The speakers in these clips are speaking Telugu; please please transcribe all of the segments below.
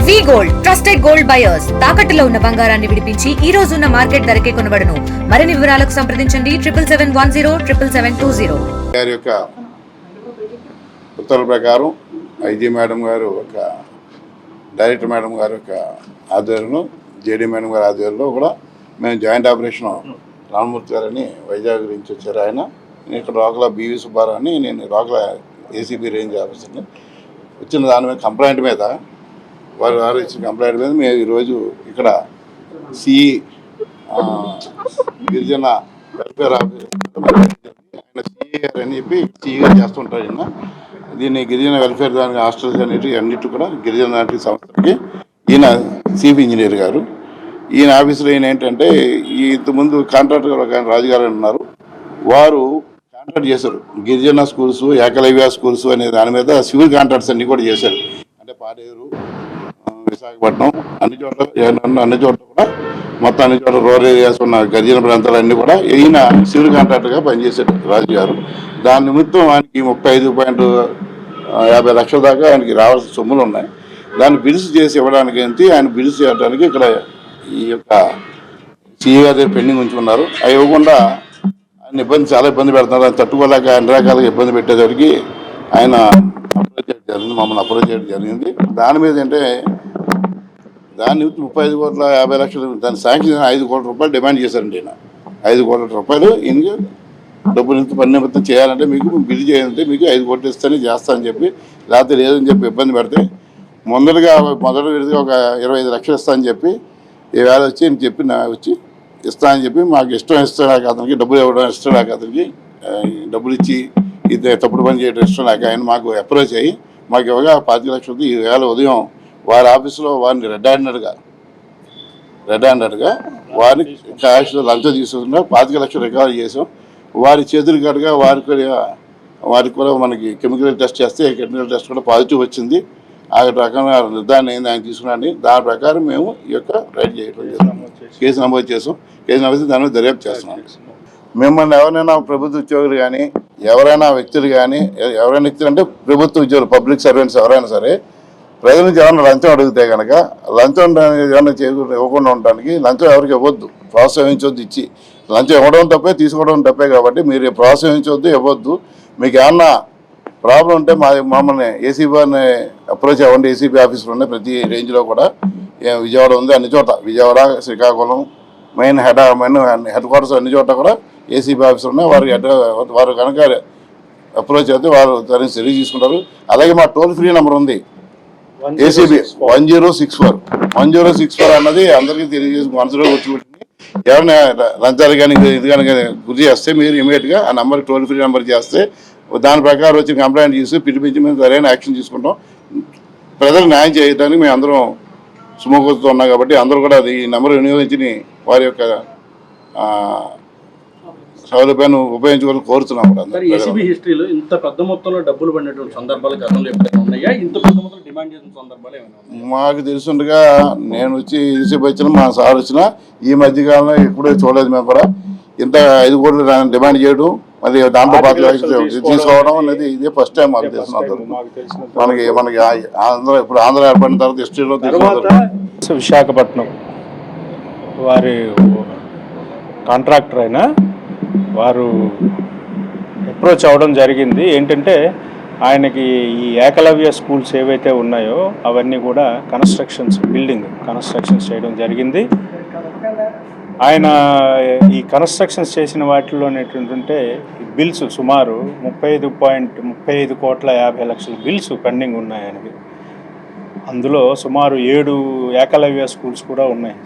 వి గోల్డ్ ట్రస్టెడ్ గోల్డ్ బయర్స్ తాకట్టులో ఉన్న బంగారాన్ని విడిపించి ఈ రోజు ఉన్న మార్కెట్ ధరకే కొనబడును. మరిన్ని వివరాలకు సంప్రదించండి 7771077720. గారి యొక్క ఉత్తర్వుల ప్రకారం ఐజీ మేడం గారు ఒక డైరెక్టర్ మేడం గారి యొక్క ఆధ్వర్యంలో జేడీ మేడం గారి ఆధ్వర్యంలో కూడా మేము జాయింట్ ఆపరేషన్ రామమూర్తి గారని వైజాగ్ నుంచి వచ్చారు. ఆయన నేను ఇక్కడ రోకల బివి సుబ్బారావు అని, నేను రోకల ఏసీబీ రేంజ్ ఆఫీసర్ని. వచ్చిన దాని మీద కంప్లైంట్ మీద వారు ఇచ్చిన కంప్లైంట్ మీద మేము ఈరోజు ఇక్కడ సిఈ గిరిజన వెల్ఫేర్ ఆఫీసర్ ఆయన సిఈ గారు అని చెప్పి సిఈగా చేస్తుంటారు. ఈయన దీన్ని గిరిజన వెల్ఫేర్ దానికి హాస్టల్స్ అనేవి అన్నిటి కూడా గిరిజన నాటి సంస్థకి ఈయన చీఫ్ ఇంజనీర్ గారు. ఈయన ఆఫీసులో ఈయన ఏంటంటే ఇంతకుముందు కాంట్రాక్టర్ రాజుగారు ఉన్నారు, వారు కాంట్రాక్ట్ చేశారు గిరిజన స్కూల్స్, ఏకలవ్య స్కూల్స్ అనే దాని మీద సివిల్ కాంట్రాక్ట్స్ అన్ని కూడా చేశారు. అంటే పాడేరు, విశాఖపట్నం అన్ని చోట్ల కూడా మొత్తం అన్ని చోట్ల రూరల్ ఏరియాస్ ఉన్న గిరిజన ప్రాంతాలన్నీ కూడా ఈయన సివిల్ కాంట్రాక్టర్గా పనిచేశాడు రాజు గారు. దాని నిమిత్తం ఆయనకి 35.50 లక్షల దాకా ఆయనకి రావాల్సిన సొమ్ములు ఉన్నాయి. దాన్ని బిల్స్ చేసి ఇవ్వడానికి ఆయన బిల్స్ చేయడానికి ఇక్కడ ఈ యొక్క సిఏ గారి పెండింగ్ ఉంచుకున్నారు. అవి ఇవ్వకుండా ఆయన చాలా ఇబ్బంది పెడుతున్నారు. ఆయన తట్టుకోలేక అన్ని రకాలుగా ఇబ్బంది పెట్టేసరికి ఆయన అప్రోచ్ చేయడం జరిగింది, మమ్మల్ని అప్రోచ్ చేయడం జరిగింది. దాని మీద అంటే దాన్ని 35.50 లక్షలు దాని శాంక్షన్ 5 కోట్ల రూపాయలు డిమాండ్ చేశారండి. ఈయన 5 కోట్ల రూపాయలు ఈయనకి డబ్బులు పని నిమిత్తం చేయాలంటే మీకు బిల్ చేయాలంటే మీకు 5 కోట్లు ఇస్తేనే చేస్తా అని చెప్పి, లేకపోతే లేదని చెప్పి ఇబ్బంది పెడితే మొదటి విడిగా ఒక 25 లక్షలు ఇస్తా అని చెప్పి ఈవేళ వచ్చి నేను చెప్పి వచ్చి ఇస్తా అని చెప్పి మాకు ఇష్టం లేక అతనికి డబ్బులు ఇవ్వడం ఇష్టం లేక అతనికి డబ్బులు ఇచ్చి ఇది తప్పుడు పని చేయడం ఇష్టం లేక ఆయన మాకు అప్రోచ్ అయ్యి మాకు ఇవ్వగా 25 లక్షలకి ఈవేళ ఉదయం వారి ఆఫీసులో వారిని రెడ్ హ్యాండెడ్గా వారిని క్యాష్లో లంచం తీసుకుంటున్నా 25 లక్షలు రికవర్ చేసాం. వారి చేతులు కట్టుగా వారికి కూడా మనకి కెమికల్ టెస్ట్ చేస్తే కెమికల్ టెస్ట్ కూడా పాజిటివ్ వచ్చింది. ఆ రకంగా నిర్ధారణ అయింది ఆయన తీసుకున్నాండి. దాని ప్రకారం మేము ఈ యొక్క రైడ్ చేయడం కేసు నమోదు చేసాం. కేసు నమోదు దాని మీద దర్యాప్తు చేస్తున్నాం. మిమ్మల్ని ఎవరైనా ప్రభుత్వ ఉద్యోగులు కానీ ఎవరైనా వ్యక్తులు కానీ ఎవరైనా వ్యక్తులు అంటే ప్రభుత్వ ఉద్యోగులు పబ్లిక్ సర్వెంట్స్ ఎవరైనా సరే ప్రజల నుంచి ఏమైనా లంచం అడిగితే కనుక లంచం ఏమైనా ఇవ్వకుండా ఉండడానికి లంచం ఎవరికి ఇవ్వద్దు, ప్రోత్సహించొద్దు. ఇచ్చి లంచం ఇవ్వడం తప్పే తీసుకోవడం తప్పే కాబట్టి మీరు ప్రోత్సహించొద్దు, ఇవ్వద్దు. మీకు ఏమన్నా ప్రాబ్లం ఉంటే మమ్మల్ని ఏసీబీని అప్రోచ్ అవ్వండి. ఏసీబీ ఆఫీసులు ఉన్నాయి ప్రతి రేంజ్లో కూడా. విజయవాడ ఉంది, అన్ని చోట్ల Vijayawada, Srikakulam main head quarters అన్ని చోట్ల కూడా ఏసీబీ ఆఫీసులు ఉన్నాయి. వారు కనుక అప్రోచ్ అయితే వారు దాన్ని సరి తీసుకుంటారు. అలాగే మా టోల్ ఫ్రీ నెంబర్ ఉంది ఏసీబీ 1064 అన్నది అందరికీ తెలియజేసి మనసులో వచ్చిపెట్టింది. ఎవరైనా లంచాలు కానీ ఇది కానీ గురి చేస్తే మీరు ఇమీడియట్గా ఆ నెంబర్ టోల్ ఫ్రీ నెంబర్ చేస్తే దాని ప్రకారం వచ్చి కంప్లైంట్ చేసి పిలిపించి మేము సరైన యాక్షన్ తీసుకుంటాం. ప్రజలు న్యాయం చేయడానికి మేము అందరం సుమూఖతతో ఉన్నాం కాబట్టి అందరూ కూడా ఈ నెంబర్ వినియోగించి వారి యొక్క సౌలభ్యాన్ని ఉపయోగించుకోవాలని కోరుతున్నాం. ఏసీబీ హిస్టరీలో ఇంత పెద్ద మొత్తంలో డబ్బులు పడినటువంటి సందర్భాలు గతంలో ఎప్పుడైనా ఉన్నాయా? ఇంత పెద్ద మొత్తంలో డిమాండ్ చేసిన సందర్భాలు ఏమైనా ఉన్నాయా? మాకు తెలుసుండగా నేను వచ్చి ఏసీబీ వచ్చినా మా సార్ వచ్చినా ఈ మధ్యకాలంలో ఎప్పుడూ చూడలేదు. మేము కూడా ఇంత 5 కోట్లు డిమాండ్ చేయడం, మరి దాంట్లో 25 లక్షలు తీసుకోవడం అనేది ఇదే ఫస్ట్ టైం మాకు తెలిసినంత. మనకి ఇప్పుడు ఆంధ్ర ఏర్పడిన తర్వాత హిస్టరీలో విశాఖపట్నం వారి కాంట్రాక్టర్ అయినా వారు అప్రోచ్ అవ్వడం జరిగింది. ఏంటంటే ఆయనకి ఈ ఏకలవ్య స్కూల్స్ ఏవైతే ఉన్నాయో అవన్నీ కూడా బిల్డింగ్ కన్స్ట్రక్షన్స్ చేయడం జరిగింది. ఆయన ఈ కన్స్ట్రక్షన్స్ చేసిన వాటిలో ఏంటంటే బిల్స్ సుమారు 35.50 కోట్ల 50 లక్షల బిల్స్ పెండింగ్ ఉన్నాయి ఆయనకి. అందులో సుమారు 7 ఏకలవ్య స్కూల్స్ కూడా ఉన్నాయి.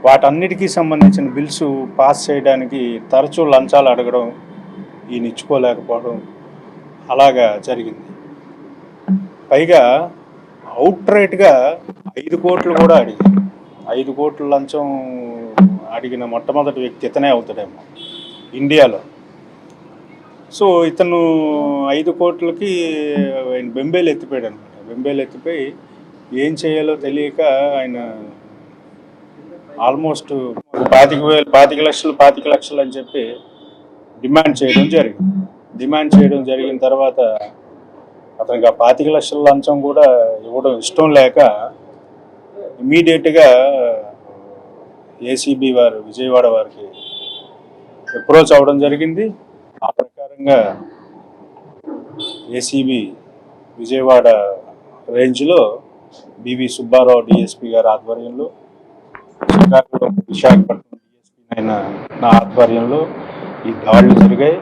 వాటన్నిటికీ సంబంధించిన బిల్స్ పాస్ చేయడానికి తరచూ లంచాలు అడగడం, ఈయన ఇచ్చుకోలేకపోవడం అలాగా జరిగింది. పైగా అవుట్ రైట్గా 5 కోట్లు కూడా అడిగారు. 5 కోట్ల లంచం అడిగిన మొట్టమొదటి వ్యక్తి ఇతనే అవుతాడేమో ఇండియాలో. సో ఇతను 5 కోట్లకి ఆయన బెంబేలు ఎత్తిపోయాడు అనమాట. బెంబేలు ఎత్తిపోయి ఏం చేయాలో తెలియక ఆయన ఆల్మోస్ట్ 25 లక్షలు అని చెప్పి డిమాండ్ చేయడం జరిగిన తర్వాత అతనికి ఆ 25 లక్షల లంచం కూడా ఇవ్వడం ఇష్టం లేక ఇమీడియట్గా ఏసీబీ వారు విజయవాడ వారికి అప్రోచ్ అవ్వడం జరిగింది. ఆ ప్రకారంగా ఏసీబీ విజయవాడ రేంజ్లో బివి సుబ్బారావు డిఎస్పీ గారి ఆధ్వర్యంలో, విశాఖపట్నం డిఎస్పీ అయిన నా ఆధ్వర్యంలో ఈ దాడులు జరిగాయి.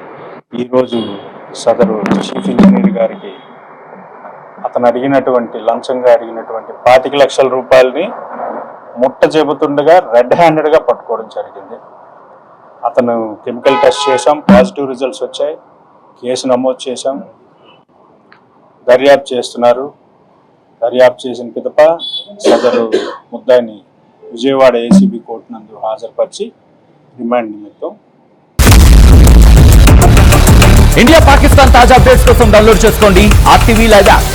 ఈరోజు సదరు చీఫ్ ఇంజనీర్ గారికి అతను లంచంగా అడిగినటువంటి 25 లక్షల రూపాయలని ముట్ట చెబుతుండగా రెడ్ హ్యాండెడ్గా పట్టుకోవడం జరిగింది. అతను కెమికల్ టెస్ట్ చేశాం, పాజిటివ్ రిజల్ట్స్ వచ్చాయి. కేసు నమోదు చేశాం, దర్యాప్తు చేస్తున్నారు. దర్యాప్తు చేసిన పిదప సదరు ముద్దాయిని విజయవాడ ఏసీబీ కోర్టు నందు హాజరుపరిచి రిమాండ్ నిమిత్తం. ఇండియా పాకిస్తాన్ తాజా అప్డేట్స్ కోసం డౌన్లోడ్ చేసుకోండి RTV లైవ్ యాప్.